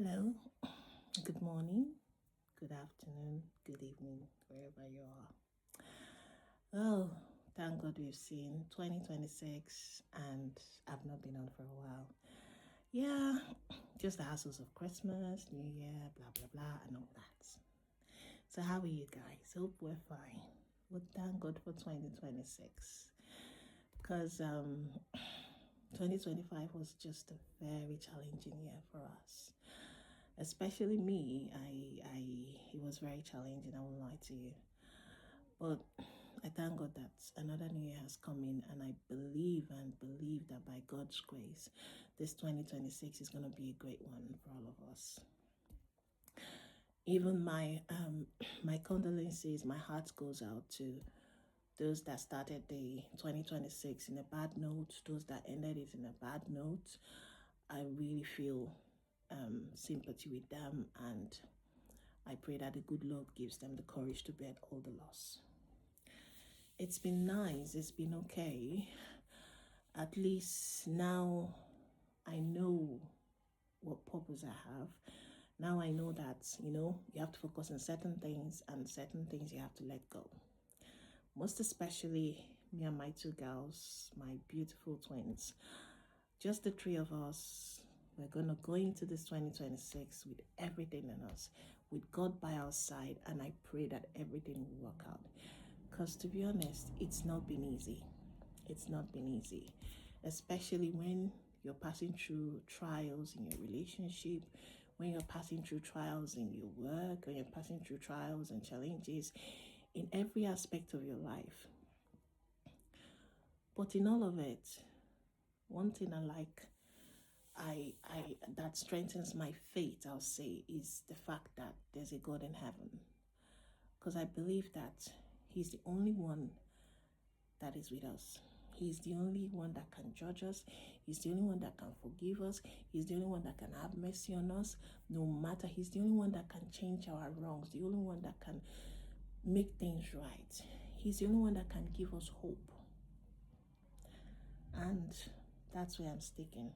Hello, good morning, good afternoon, good evening, wherever you are. Oh, thank God we've seen 2026 and I've not been on for a while. Yeah, just the hassles of Christmas, New Year, blah, blah, blah, and all that. So, how are you guys? Hope we're fine. Well, thank God for 2026 because 2025 was just a very challenging year for us, especially me. It was very challenging, I won't lie to you, but I thank God that another new year has come in, and I believe and believe that by God's grace this 2026 is going to be a great one for all of us. Even my my condolences, my heart goes out to those that started the 2026 in a bad note, those that ended it in a bad note. I really feel sympathy with them, and I pray that the good Lord gives them the courage to bear all the loss. It's been nice, it's been okay. At least now I know what purpose I have. Now I know that, you have to focus on certain things, and certain things you have to let go. Most especially me and my two girls, my beautiful twins. Just the three of us. We're going to go into this 2026 with everything in us, with God by our side, and I pray that everything will work out. Because to be honest, it's not been easy. It's not been easy, especially when you're passing through trials in your relationship, when you're passing through trials in your work, when you're passing through trials and challenges in every aspect of your life. But in all of it, one thing I that strengthens my faith, I'll say, is the fact that there's a God in heaven. Because I believe that He's the only one that is with us. He's the only one that can judge us. He's the only one that can forgive us. He's the only one that can have mercy on us. No matter, He's the only one that can change our wrongs, the only one that can make things right. He's the only one that can give us hope. And that's where I'm sticking.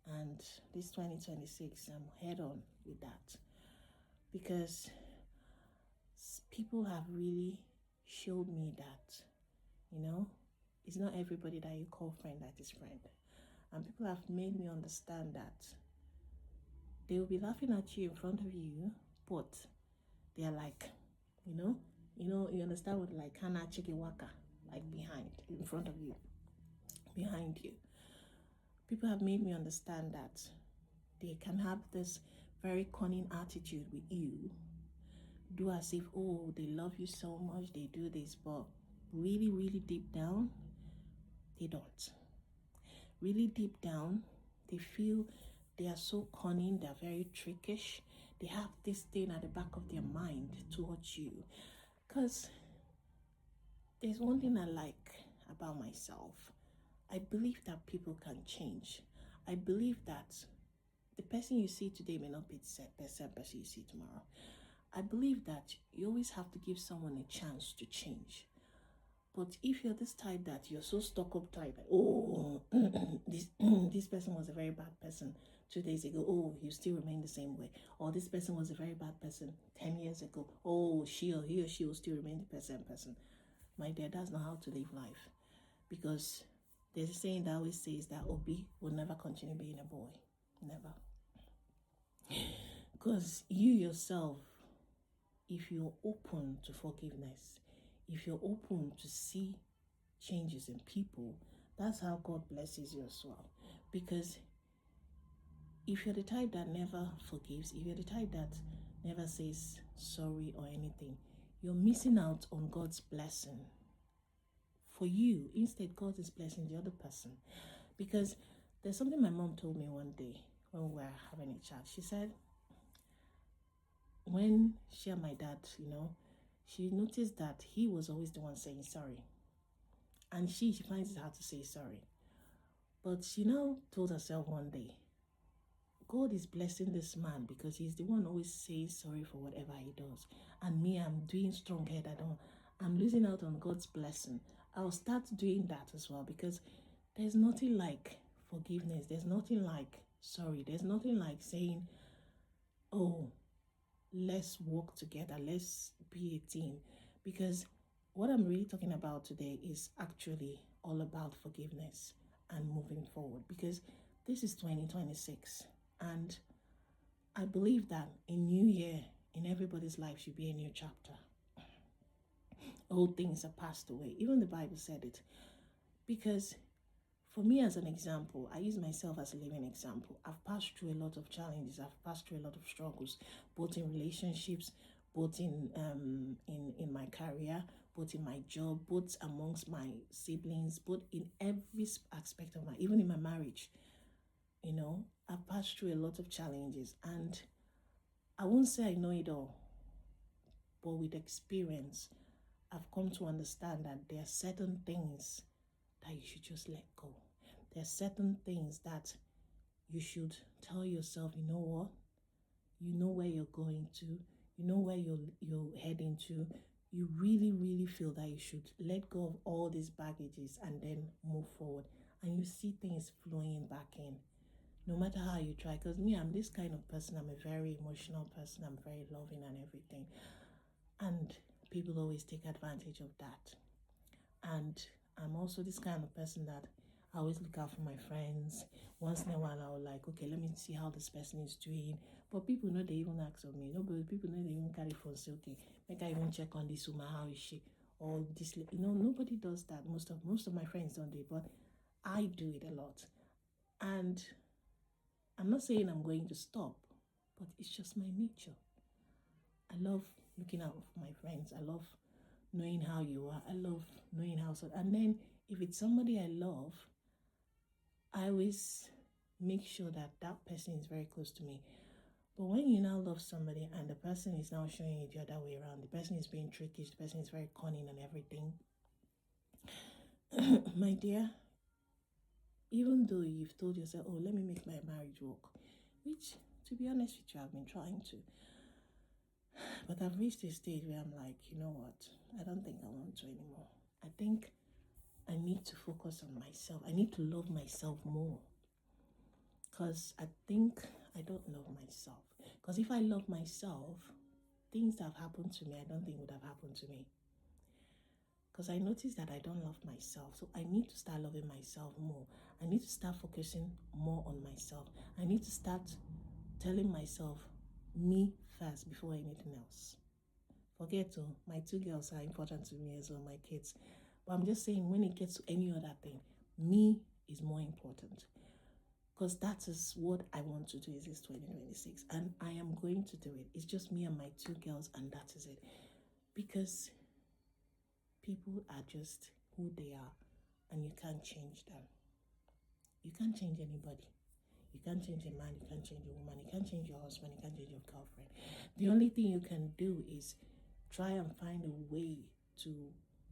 And this 2026, I'm head on with that. Because people have really showed me that, it's not everybody that you call friend that is friend. And people have made me understand that they will be laughing at you in front of you, but they are like, you understand what, like Hana Chikiwaka, like behind, in front of you, behind you. People have made me understand that they can have this very cunning attitude with you, do as if, oh, they love you so much, they do this, but really, really deep down, they don't. Really deep down, they feel they are so cunning, they're very trickish. They have this thing at the back of their mind towards you. Because there's one thing I like about myself. I believe that people can change. I believe that the person you see today may not be the same person you see tomorrow. I believe that you always have to give someone a chance to change. But if you're this type that you're so stuck up type, like, oh, this person was a very bad person 2 days ago, oh, you still remain the same way. Or this person was a very bad person 10 years ago, oh, he or she will still remain the same person. My dear, that's not how to live life. Because there's a saying that always says that Obi will never continue being a boy. Never. Because you yourself, if you're open to forgiveness, if you're open to see changes in people, that's how God blesses you as well. Because if you're the type that never forgives, if you're the type that never says sorry or anything, you're missing out on God's blessing for you. Instead, God is blessing the other person. Because there's something my mom told me one day when we were having a chat. She said, when she and my dad, she noticed that he was always the one saying sorry. And she finds it hard to say sorry. But she now told herself one day, God is blessing this man because he's the one always saying sorry for whatever he does. And me, I'm doing strong head. I'm losing out on God's blessing. I'll start doing that as well, because there's nothing like forgiveness. There's nothing like sorry. There's nothing like saying, oh, let's work together, let's be a team. Because what I'm really talking about today is actually all about forgiveness and moving forward. Because this is 2026, and I believe that a new year in everybody's life should be a new chapter. Old things are passed away. Even the Bible said it. Because for me, as an example, I use myself as a living example. I've passed through a lot of challenges. I've passed through a lot of struggles, both in relationships, both in my career, both in my job, both amongst my siblings, both in every aspect of my, even in my marriage. You know, I've passed through a lot of challenges, and I won't say I know it all, but with experience, I've come to understand that there are certain things that you should just let go. There are certain things that you should tell yourself, you know what? You know where you're going to, you know where you're heading to. You really, really feel that you should let go of all these baggages and then move forward. And you see things flowing back in. No matter how you try, because me, I'm this kind of person. I'm a very emotional person. I'm very loving and everything. And people always take advantage of that. And I'm also this kind of person that I always look out for my friends. Once in a while, I'll like, okay, let me see how this person is doing. But people know they even ask of me. Nobody, people know they even carry phone say, okay, make I even check on this woman, how is she? Or this, nobody does that. Most of my friends don't do it, but I do it a lot. And I'm not saying I'm going to stop, but it's just my nature. I love looking out for my friends. I love knowing how you are. I love knowing how so. And then if it's somebody I love, I always make sure that that person is very close to me. But when you now love somebody and the person is now showing you the other way around, the person is being tricky, the person is very cunning and everything, my dear, even though you've told yourself, oh, let me make my marriage work, which, to be honest with you, I've been trying to. But I've reached a stage where I'm like, you know what? I don't think I want to anymore. I think I need to focus on myself. I need to love myself more. Because I think I don't love myself. Because if I love myself, things that have happened to me, I don't think would have happened to me. Because I noticed that I don't love myself. So I need to start loving myself more. I need to start focusing more on myself. I need to start telling myself me first before anything else. Forget to, my 2 girls are important to me as well, my kids. But I'm just saying, when it gets to any other thing, me is more important. Because that is what I want to do is this 2026. And I am going to do it. It's just me and my 2 girls, and that is it. Because people are just who they are, and you can't change them. You can't change anybody. You can't change a man, you can't change a woman, you can't change your husband, you can't change your girlfriend. The only thing you can do is try and find a way to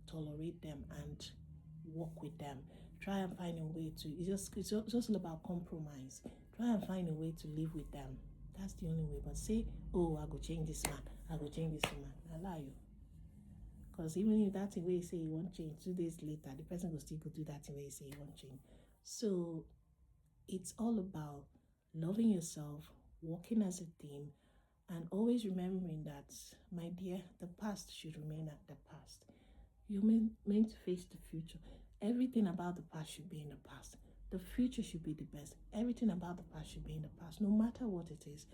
tolerate them and work with them. Try and find a way to, it's just all about compromise. Try and find a way to live with them. That's the only way. But say, oh, I go change this man, I go change this woman, I lie you. Because even if that's the way you say you won't change, 2 days later, the person will still go do that the way you say you won't change. So it's all about loving yourself, working as a team, and always remembering that, my dear, the past should remain at the past. You're meant to face the future. Everything about the past should be in the past. The future should be the best. Everything about the past should be in the past, no matter what it is.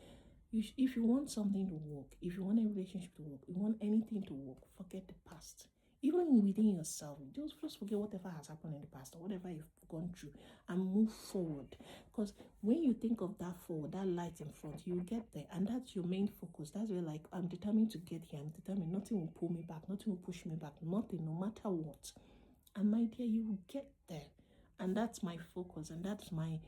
If you want something to work, if you want a relationship to work, you want anything to work, forget the past. Even within yourself, just forget whatever has happened in the past or whatever you've gone through and move forward. Because when you think of that forward, that light in front, you get there, and that's your main focus. That's where, like, I'm determined to get here. I'm determined. Nothing will pull me back. Nothing will push me back. Nothing, no matter what. And my dear, you will get there. And that's my focus, and that's my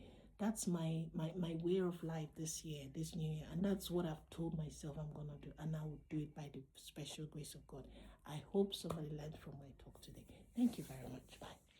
way of life this year, this new year. And that's what I've told myself I'm gonna do, and I will do it by the special grace of God. I hope somebody learned from my talk today. Thank you very much. Bye.